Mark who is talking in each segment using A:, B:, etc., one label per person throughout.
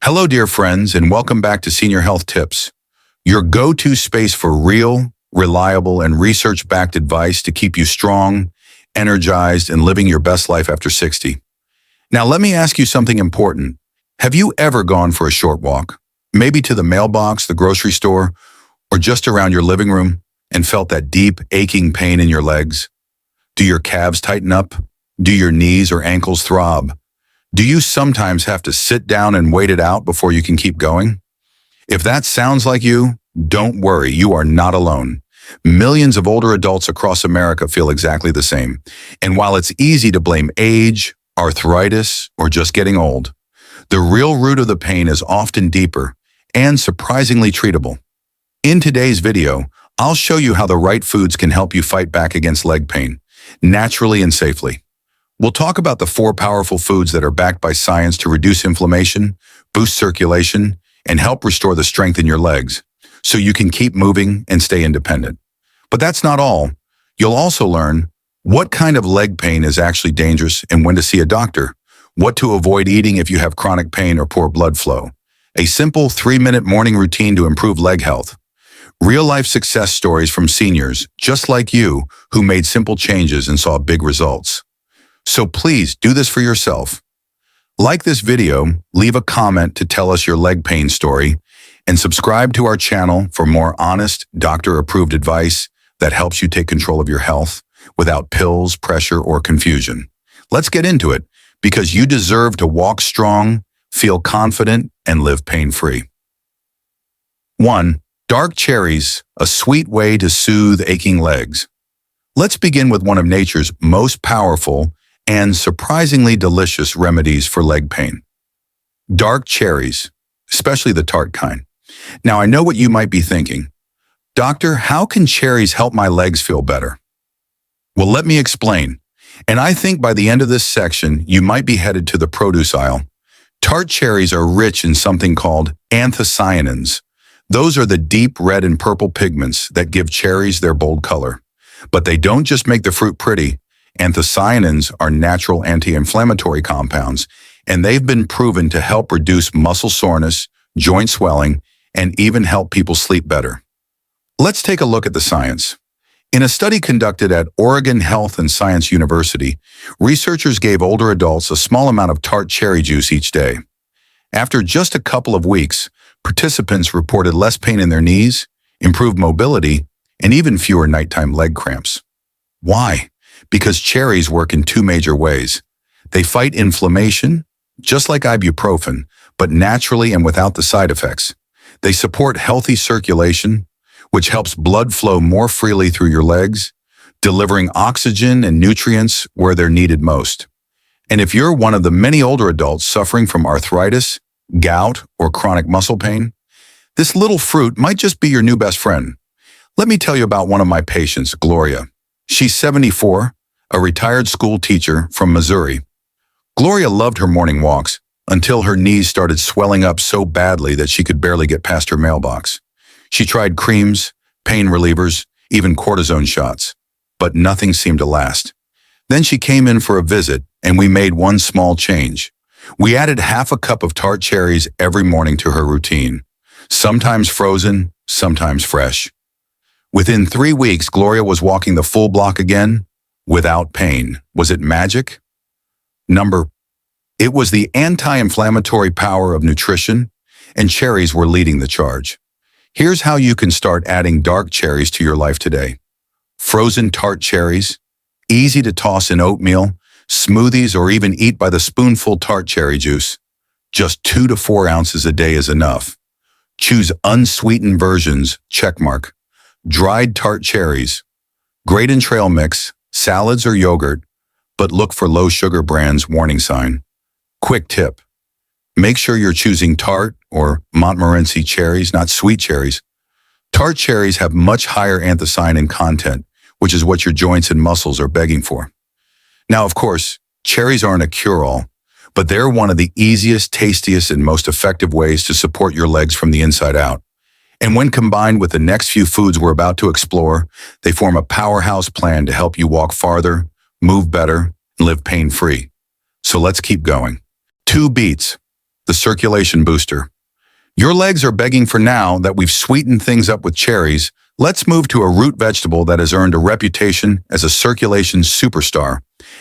A: Hello, dear friends, and welcome back to Senior Health Tips, your go-to space for real, reliable, and research-backed advice to keep you strong, energized, and living your best life after 60. Now, let me ask you something important. Have you ever gone for a short walk, maybe to the mailbox, the grocery store, or just around your living room, and felt that deep, aching pain in your legs? Do your calves tighten up? Do your knees or ankles throb? Do you sometimes have to sit down and wait it out before you can keep going? If that sounds like you, don't worry, you are not alone. Millions of older adults across America feel exactly the same. And while it's easy to blame age, arthritis, or just getting old, the real root of the pain is often deeper and surprisingly treatable. In today's video, I'll show you how the right foods can help you fight back against leg pain, naturally and safely. We'll talk about the 4 powerful foods that are backed by science to reduce inflammation, boost circulation, and help restore the strength in your legs, so you can keep moving and stay independent. But that's not all. You'll also learn what kind of leg pain is actually dangerous and when to see a doctor, what to avoid eating if you have chronic pain or poor blood flow, a simple 3-minute morning routine to improve leg health, real-life success stories from seniors just like you who made simple changes and saw big results. So please do this for yourself. Like this video, leave a comment to tell us your leg pain story, and subscribe to our channel for more honest, doctor-approved advice that helps you take control of your health without pills, pressure, or confusion. Let's get into it, because you deserve to walk strong, feel confident, and live pain-free. 1. Dark cherries, a sweet way to soothe aching legs. Let's begin with one of nature's most powerful and surprisingly delicious remedies for leg pain. Dark cherries, especially the tart kind. Now, I know what you might be thinking. Doctor, how can cherries help my legs feel better? Well, let me explain. And I think by the end of this section, you might be headed to the produce aisle. Tart cherries are rich in something called anthocyanins. Those are the deep red and purple pigments that give cherries their bold color. But they don't just make the fruit pretty. Anthocyanins are natural anti-inflammatory compounds, and they've been proven to help reduce muscle soreness, joint swelling, and even help people sleep better. Let's take a look at the science. In a study conducted at Oregon Health and Science University, researchers gave older adults a small amount of tart cherry juice each day. After just a couple of weeks, participants reported less pain in their knees, improved mobility, and even fewer nighttime leg cramps. Why? Because cherries work in 2 major ways. They fight inflammation, just like ibuprofen, but naturally and without the side effects. They support healthy circulation, which helps blood flow more freely through your legs, delivering oxygen and nutrients where they're needed most. And if you're one of the many older adults suffering from arthritis, gout, or chronic muscle pain, this little fruit might just be your new best friend. Let me tell you about one of my patients, Gloria. She's 74, a retired school teacher from Missouri. Gloria loved her morning walks until her knees started swelling up so badly that she could barely get past her mailbox. She tried creams, pain relievers, even cortisone shots, but nothing seemed to last. Then she came in for a visit, and we made one small change. We added half a cup of tart cherries every morning to her routine, sometimes frozen, sometimes fresh. Within 3 weeks, Gloria was walking the full block again, without pain. Was it magic? It was the anti-inflammatory power of nutrition, and cherries were leading the charge. Here's how you can start adding dark cherries to your life today. Frozen tart cherries, easy to toss in oatmeal, smoothies, or even eat by the spoonful tart cherry juice. Just 2 to 4 ounces a day is enough. Choose unsweetened versions, checkmark. Dried tart cherries, great in trail mix, salads, or yogurt, but look for low sugar brands warning sign. Quick tip. Make sure you're choosing tart or Montmorency cherries, not sweet cherries. Tart cherries have much higher anthocyanin content, which is what your joints and muscles are begging for. Now, of course, cherries aren't a cure-all, but they're one of the easiest, tastiest, and most effective ways to support your legs from the inside out. And when combined with the next few foods we're about to explore, they form a powerhouse plan to help you walk farther, move better, and live pain-free. So let's keep going. 2 beets. the circulation booster. Your legs are begging for now that we've sweetened things up with cherries. Let's move to a root vegetable that has earned a reputation as a circulation superstar,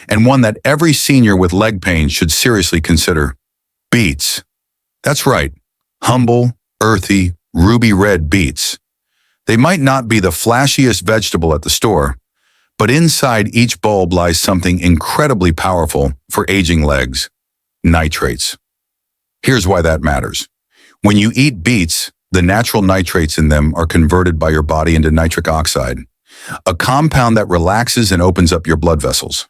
A: and one that every senior with leg pain should seriously consider. Beets. That's right. Humble, earthy, ruby red beets. They might not be the flashiest vegetable at the store, but inside each bulb lies something incredibly powerful for aging legs: nitrates. Here's why that matters. When you eat beets, the natural nitrates in them are converted by your body into nitric oxide, a compound that relaxes and opens up your blood vessels.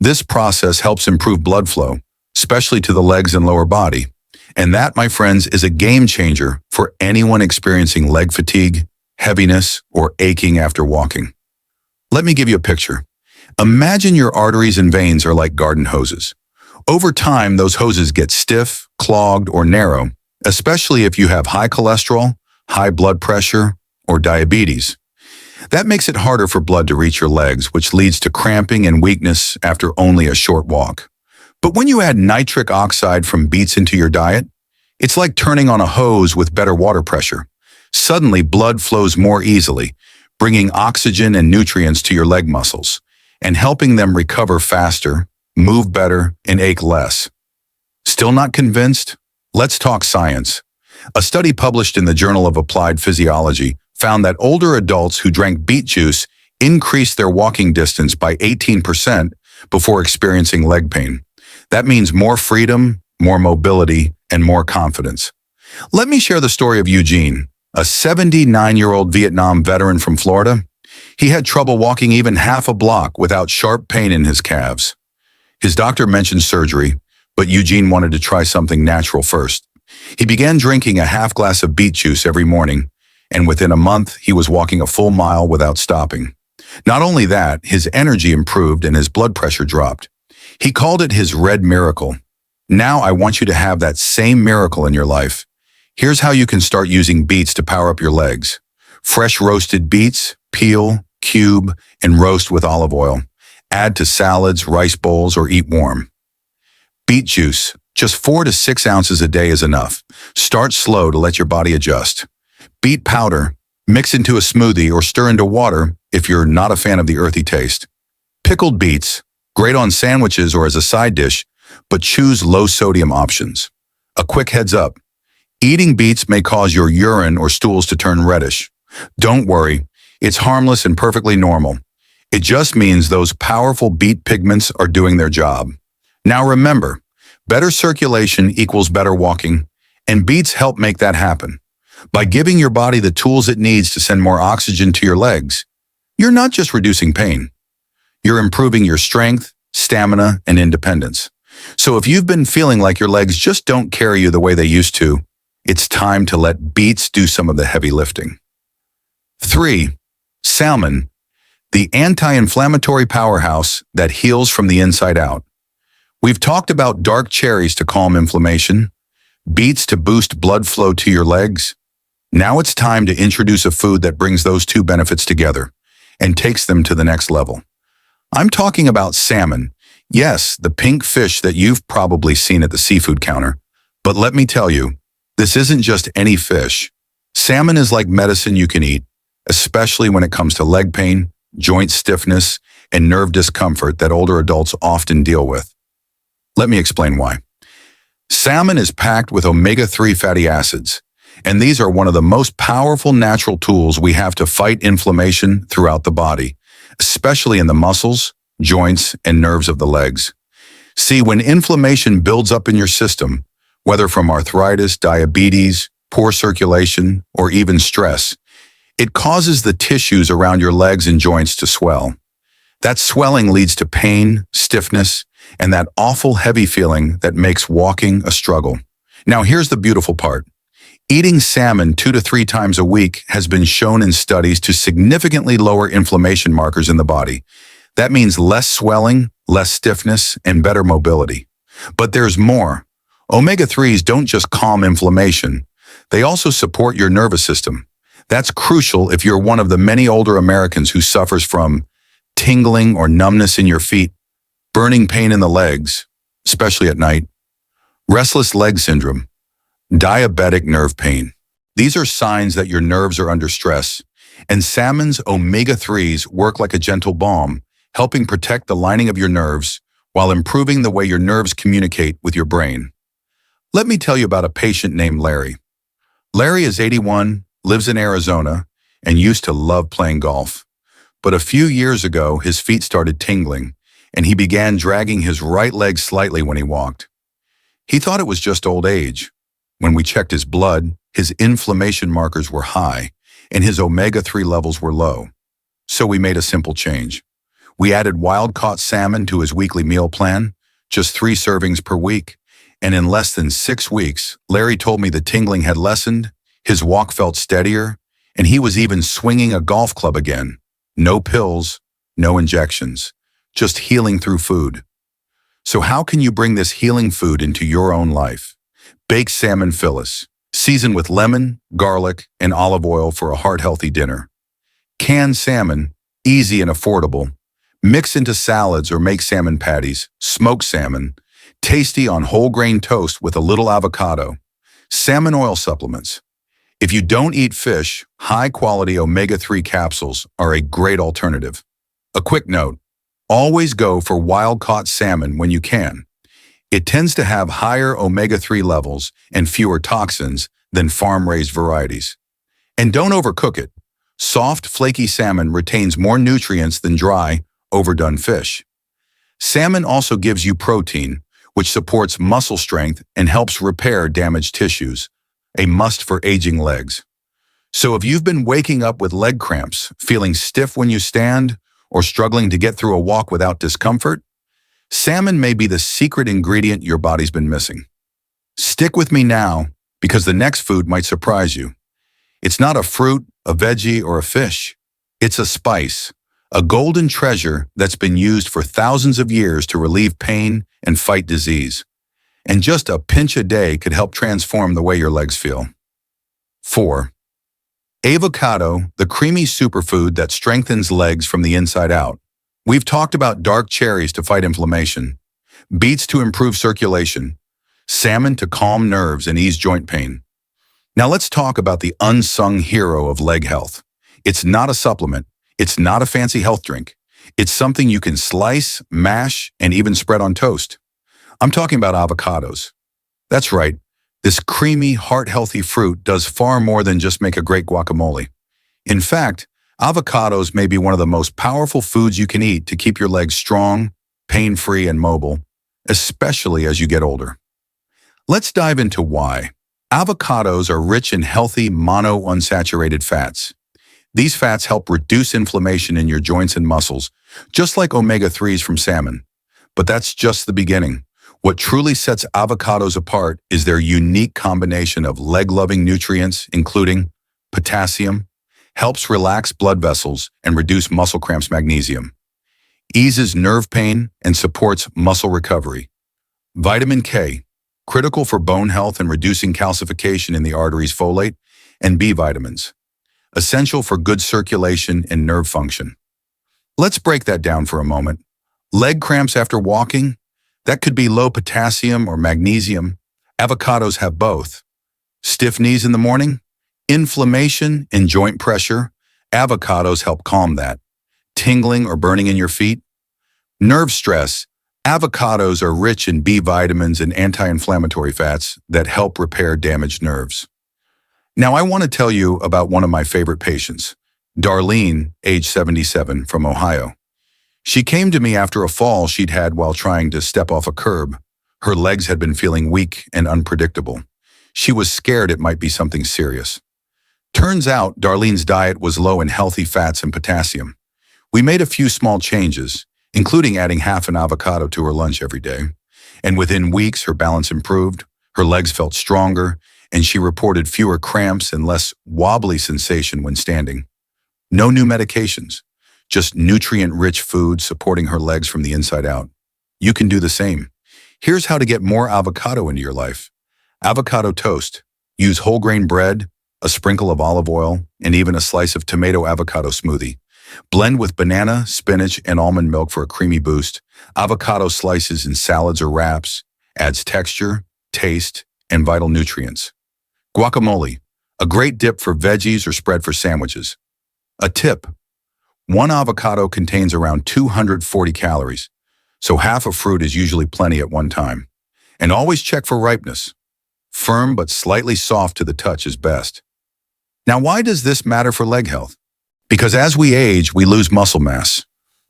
A: This process helps improve blood flow, especially to the legs and lower body. And that, my friends, is a game changer for anyone experiencing leg fatigue, heaviness, or aching after walking. Let me give you a picture. Imagine your arteries and veins are like garden hoses. Over time, those hoses get stiff, clogged, or narrow, especially if you have high cholesterol, high blood pressure, or diabetes. That makes it harder for blood to reach your legs, which leads to cramping and weakness after only a short walk. But when you add nitric oxide from beets into your diet, it's like turning on a hose with better water pressure. Suddenly, blood flows more easily, bringing oxygen and nutrients to your leg muscles, and helping them recover faster, move better, and ache less. Still not convinced? Let's talk science. A study published in the Journal of Applied Physiology found that older adults who drank beet juice increased their walking distance by 18% before experiencing leg pain. That means more freedom, more mobility, and more confidence. Let me share the story of Eugene, a 79-year-old Vietnam veteran from Florida. He had trouble walking even half a block without sharp pain in his calves. His doctor mentioned surgery, but Eugene wanted to try something natural first. He began drinking a half glass of beet juice every morning, and within a month, he was walking a full mile without stopping. Not only that, his energy improved and his blood pressure dropped. He called it his red miracle. Now I want you to have that same miracle in your life. Here's how you can start using beets to power up your legs. Fresh roasted beets, peel, cube, and roast with olive oil. Add to salads, rice bowls, or eat warm. Beet juice, just 4 to 6 ounces a day is enough. Start slow to let your body adjust. Beet powder, mix into a smoothie or stir into water if you're not a fan of the earthy taste. Pickled beets, great on sandwiches or as a side dish, but choose low-sodium options. A quick heads up. Eating beets may cause your urine or stools to turn reddish. Don't worry, it's harmless and perfectly normal. It just means those powerful beet pigments are doing their job. Now remember, better circulation equals better walking, and beets help make that happen. By giving your body the tools it needs to send more oxygen to your legs, you're not just reducing pain. You're improving your strength, stamina, and independence. So if you've been feeling like your legs just don't carry you the way they used to, it's time to let beets do some of the heavy lifting. 3. Salmon, the anti-inflammatory powerhouse that heals from the inside out. We've talked about dark cherries to calm inflammation, beets to boost blood flow to your legs. Now it's time to introduce a food that brings those two benefits together and takes them to the next level. I'm talking about salmon. Yes, the pink fish that you've probably seen at the seafood counter. But let me tell you, this isn't just any fish. Salmon is like medicine you can eat, especially when it comes to leg pain, joint stiffness, and nerve discomfort that older adults often deal with. Let me explain why. Salmon is packed with omega-3 fatty acids, and these are one of the most powerful natural tools we have to fight inflammation throughout the body, especially in the muscles, joints, and nerves of the legs. See, when inflammation builds up in your system, whether from arthritis, diabetes, poor circulation, or even stress, it causes the tissues around your legs and joints to swell. That swelling leads to pain, stiffness, and that awful heavy feeling that makes walking a struggle. Now here's the beautiful part. Eating salmon 2 to 3 times a week has been shown in studies to significantly lower inflammation markers in the body. That means less swelling, less stiffness, and better mobility. But there's more. Omega-3s don't just calm inflammation. They also support your nervous system. That's crucial if you're one of the many older Americans who suffers from tingling or numbness in your feet, burning pain in the legs, especially at night, Restless leg syndrome, diabetic nerve pain. These are signs that your nerves are under stress, and salmon's omega-3s work like a gentle balm, helping protect the lining of your nerves while improving the way your nerves communicate with your brain. Let me tell you about a patient named Larry. Larry is 81, lives in Arizona, and used to love playing golf. But a few years ago, his feet started tingling, and he began dragging his right leg slightly when he walked. He thought it was just old age. When we checked his blood, his inflammation markers were high, and his omega-3 levels were low. So we made a simple change. We added wild-caught salmon to his weekly meal plan, just 3 servings per week, and in less than 6 weeks, Larry told me the tingling had lessened, his walk felt steadier, and he was even swinging a golf club again. No pills, no injections, just healing through food. So how can you bring this healing food into your own life? Baked salmon filets, seasoned with lemon, garlic, and olive oil for a heart-healthy dinner. Canned salmon, easy and affordable. Mix into salads or make salmon patties. Smoked salmon, tasty on whole grain toast with a little avocado. Salmon oil supplements. If you don't eat fish, high-quality omega-3 capsules are a great alternative. A quick note, always go for wild-caught salmon when you can. It tends to have higher omega-3 levels and fewer toxins than farm-raised varieties. And don't overcook it. Soft, flaky salmon retains more nutrients than dry, overdone fish. Salmon also gives you protein, which supports muscle strength and helps repair damaged tissues, a must for aging legs. So if you've been waking up with leg cramps, feeling stiff when you stand, or struggling to get through a walk without discomfort, salmon may be the secret ingredient your body's been missing. Stick with me now, because the next food might surprise you. It's not a fruit, a veggie, or a fish. It's a spice, a golden treasure that's been used for thousands of years to relieve pain and fight disease. And just a pinch a day could help transform the way your legs feel. 4. Avocado, the creamy superfood that strengthens legs from the inside out. We've talked about dark cherries to fight inflammation, beets to improve circulation, salmon to calm nerves and ease joint pain. Now let's talk about the unsung hero of leg health. It's not a supplement. It's not a fancy health drink. It's something you can slice, mash, and even spread on toast. I'm talking about avocados. That's right. This creamy, heart-healthy fruit does far more than just make a great guacamole. In fact, avocados may be one of the most powerful foods you can eat to keep your legs strong, pain-free, and mobile, especially as you get older. Let's dive into why. Avocados are rich in healthy monounsaturated fats. These fats help reduce inflammation in your joints and muscles, just like omega-3s from salmon. But that's just the beginning. What truly sets avocados apart is their unique combination of leg-loving nutrients, including potassium, helps relax blood vessels and reduce muscle cramps. Magnesium eases nerve pain and supports muscle recovery. Vitamin K, critical for bone health and reducing calcification in the arteries. Folate and B vitamins, essential for good circulation and nerve function. Let's break that down for a moment. Leg cramps after walking? That could be low potassium or magnesium. Avocados have both. Stiff knees in the morning? Inflammation and joint pressure? Avocados help calm that. Tingling or burning in your feet? Nerve stress? Avocados are rich in B vitamins and anti-inflammatory fats that help repair damaged nerves. Now I want to tell you about one of my favorite patients, Darlene, age 77, from Ohio. She came to me after a fall she'd had while trying to step off a curb. Her legs had been feeling weak and unpredictable. She was scared it might be something serious. Turns out Darlene's diet was low in healthy fats and potassium. We made a few small changes, including adding half an avocado to her lunch every day. And within weeks, her balance improved, her legs felt stronger, and she reported fewer cramps and less wobbly sensation when standing. No new medications, just nutrient-rich food supporting her legs from the inside out. You can do the same. Here's how to get more avocado into your life. Avocado toast. Use whole grain bread, a sprinkle of olive oil, and even a slice of tomato avocado smoothie. Blend with banana, spinach, and almond milk for a creamy boost. Avocado slices in salads or wraps adds texture, taste, and vital nutrients. Guacamole, a great dip for veggies or spread for sandwiches. A tip: one avocado contains around 240 calories, so half a fruit is usually plenty at one time. And always check for ripeness. Firm but slightly soft to the touch is best. Now, why does this matter for leg health? Because as we age, we lose muscle mass.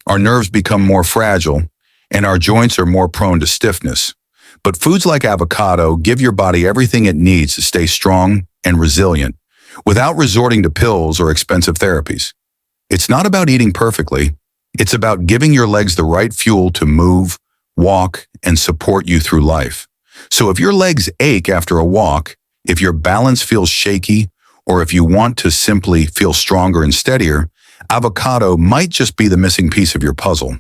A: Our nerves become more fragile, and our joints are more prone to stiffness. But foods like avocado give your body everything it needs to stay strong and resilient, without resorting to pills or expensive therapies. It's not about eating perfectly. It's about giving your legs the right fuel to move, walk, and support you through life. So if your legs ache after a walk, if your balance feels shaky, or if you want to simply feel stronger and steadier, avocado might just be the missing piece of your puzzle.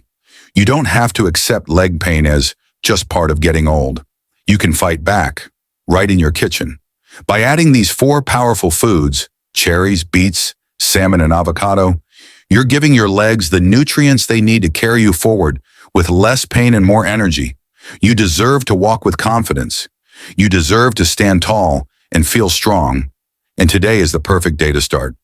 A: You don't have to accept leg pain as just part of getting old. You can fight back, right in your kitchen. By adding these 4 powerful foods, cherries, beets, salmon, and avocado, you're giving your legs the nutrients they need to carry you forward with less pain and more energy. You deserve to walk with confidence. You deserve to stand tall and feel strong. And today is the perfect day to start.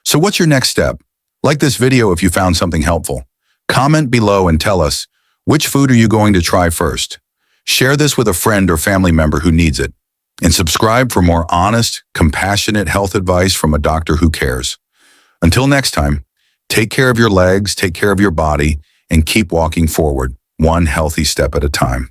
A: So what's your next step? Like this video if you found something helpful. Comment below and tell us, which food are you going to try first? Share this with a friend or family member who needs it. And subscribe for more honest, compassionate health advice from a doctor who cares. Until next time, take care of your legs, take care of your body, and keep walking forward, one healthy step at a time.